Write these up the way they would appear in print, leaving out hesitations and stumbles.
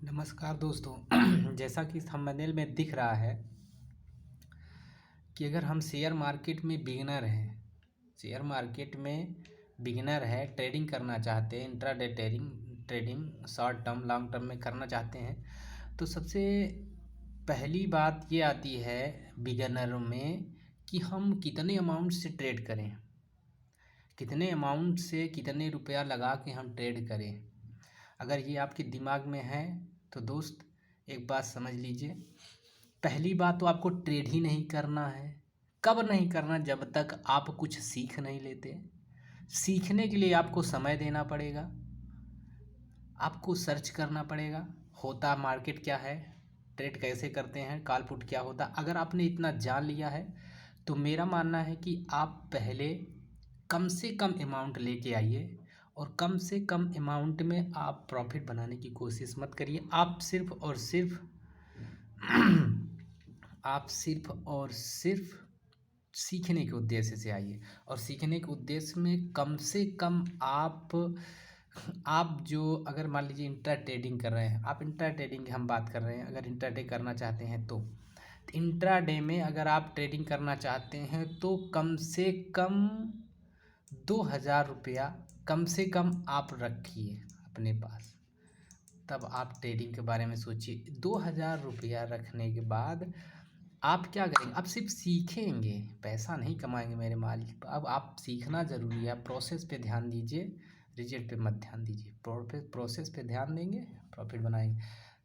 नमस्कार दोस्तों। जैसा कि थंबनेल में दिख रहा है कि अगर हम शेयर मार्केट में बिगिनर है, ट्रेडिंग करना चाहते हैं, intraday trading short term long term में करना चाहते हैं, तो सबसे पहली बात ये आती है बिगिनर में कि हम कितने अमाउंट से ट्रेड करें, कितने अमाउंट से कितने रुपया लगा के हम ट्रेड करें। अगर ये आपके दिमाग में है तो दोस्त एक बात समझ लीजिए। पहली बात तो आपको ट्रेड ही नहीं करना है। कब नहीं करना? जब तक आप कुछ सीख नहीं लेते। सीखने के लिए आपको समय देना पड़ेगा, आपको सर्च करना पड़ेगा, होता मार्केट क्या है, ट्रेड कैसे करते हैं, कॉल पुट क्या होता। अगर आपने इतना जान लिया है तो मेरा मानना है कि आप पहले कम से कम अमाउंट लेके आइए और कम से कम अमाउंट में आप प्रॉफिट बनाने की कोशिश मत करिए। आप सिर्फ और सिर्फ सीखने के उद्देश्य से आइए। और सीखने के उद्देश्य में कम से कम आप जो अगर मान लीजिए इंट्रा ट्रेडिंग कर रहे हैं, आप इंट्रा ट्रेडिंग की हम बात कर रहे हैं, अगर इंट्रा डे करना चाहते हैं तो इंट्रा डे में अगर आप ट्रेडिंग करना चाहते हैं तो कम से कम 2000 रुपया कम से कम आप रखिए अपने पास, तब आप ट्रेडिंग के बारे में सोचिए। 2000 रुपया रखने के बाद आप क्या करेंगे? आप सिर्फ सीखेंगे, पैसा नहीं कमाएंगे मेरे मालिक। अब आप सीखना ज़रूरी है। प्रोसेस पे ध्यान दीजिए, रिजल्ट पे मत ध्यान दीजिए। प्रोसेस पे ध्यान देंगे, प्रॉफिट बनाएंगे।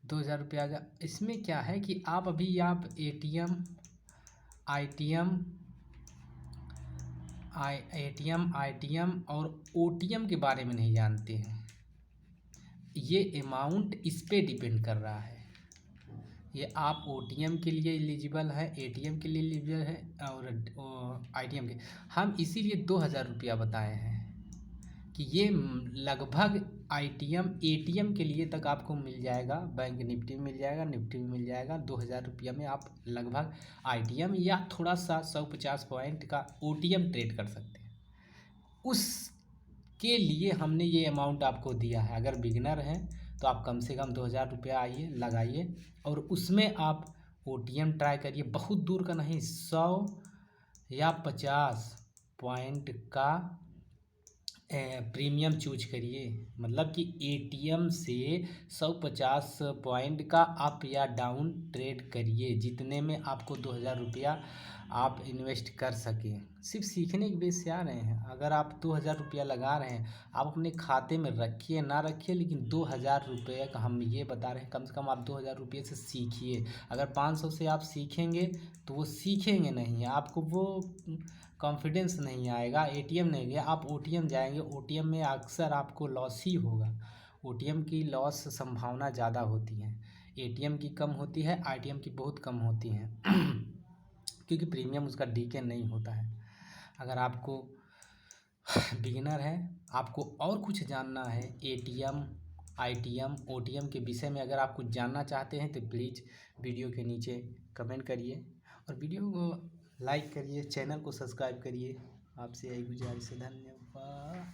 2000 रुपया का इसमें क्या है कि आप अभी आप एटीएम आईटीएम और ओटीएम के बारे में नहीं जानते हैं। ये अमाउंट इस पे डिपेंड कर रहा है। ये आप ओटीएम के लिए एलिजिबल है, एटीएम के लिए एलिजिबल है और आईटीएम के। हम इसीलिए 2000 रुपया बताए हैं कि ये लगभग आईटीएम एटीएम के लिए तक आपको मिल जाएगा। बैंक निफ्टी में मिल जाएगा, निफ्टी में मिल जाएगा। 2000 रुपया में आप लगभग आईटीएम या थोड़ा सा 150 पॉइंट का ओटीएम ट्रेड कर सकते हैं। उसके लिए हमने ये अमाउंट आपको दिया है। अगर बिगिनर हैं तो आप कम से कम 2000 रुपया आइए लगाइए और उसमें आप ओटीएम ट्राई करिए। बहुत दूर का नहीं, 100 या 50 पॉइंट का प्रीमियम चूज करिए। मतलब कि एटीएम से 150 पॉइंट का अप या डाउन ट्रेड करिए, जितने में आपको 2000 रुपया आप इन्वेस्ट कर सकें। सिर्फ सीखने के बेस से आ रहे हैं। अगर आप 2000 रुपया लगा रहे हैं, आप अपने खाते में रखिए ना रखिए, लेकिन 2000 रुपये का हम ये बता रहे हैं, कम से कम आप 2000 रुपये से सीखिए। अगर 500 से आप सीखेंगे तो वो सीखेंगे नहीं, आपको वो कॉन्फिडेंस नहीं आएगा। एटीएम नहीं गया, आप ओटीएम जाएंगे, ओटीएम में अक्सर आपको लॉस ही होगा। ओटीएम की लॉस संभावना ज़्यादा होती है, एटीएम की कम होती है, आईटीएम की बहुत कम होती है क्योंकि प्रीमियम उसका डीके नहीं होता है। अगर आपको बिगिनर है, आपको और कुछ जानना है एटीएम आईटीएम ओटीएम के विषय में, अगर आप कुछ जानना चाहते हैं तो प्लीज़ वीडियो के नीचे कमेंट करिए और वीडियो को लाइक करिए, चैनल को सब्सक्राइब करिए। आपसे यही गुजारिश है। धन्यवाद।